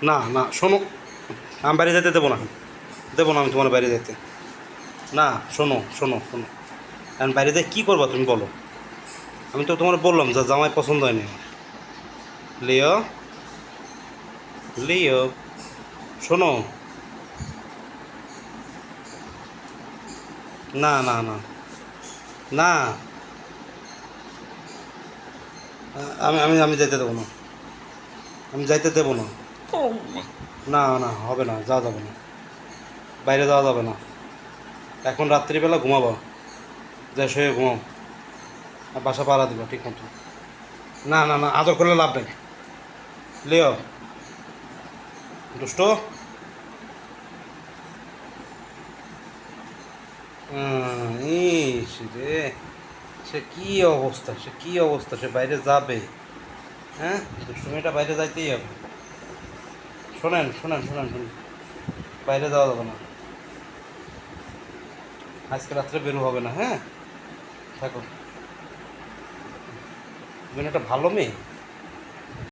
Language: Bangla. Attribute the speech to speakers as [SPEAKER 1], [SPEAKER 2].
[SPEAKER 1] না না শোনো, আমি বাইরে যেতে দেবো না, দেবো না আমি তোমার বাইরে যেতে। না শোনো শোনো শোনো, এখন বাইরে যেয়ে কী করবা তুমি বলো? আমি তো তোমার বললাম যে জামাই পছন্দ হয়নি আমার। লিও, লিও, শোনো। না না না না, আমি আমি আমি যাইতে দেবো না, আমি যাইতে দেবো না। না না হবে না, যাওয়া যাবে না, বাইরে যাওয়া যাবে না। এখন রাত্রিবেলা ঘুমাবো, যাই শুয়ে ঘুমাও, আর বাসা পাড়া দিবা ঠিক মতো। না না না, আদর করলে লাভ নেই। লিও, দুষ্ট। ইস রে, সে কি অবস্থা, সে কি অবস্থা, সে বাইরে যাবে। হ্যাঁ, দুষ্টুমিটা বাইরে যাইতেই হবে। শোনেন শোনেন শোনেন শোনেন, বাইরে যাওয়া যাবে না, আজকে রাত্রে বেরো হবে না, হ্যাঁ। থাকো, তুমি একটা ভালো মেয়ে।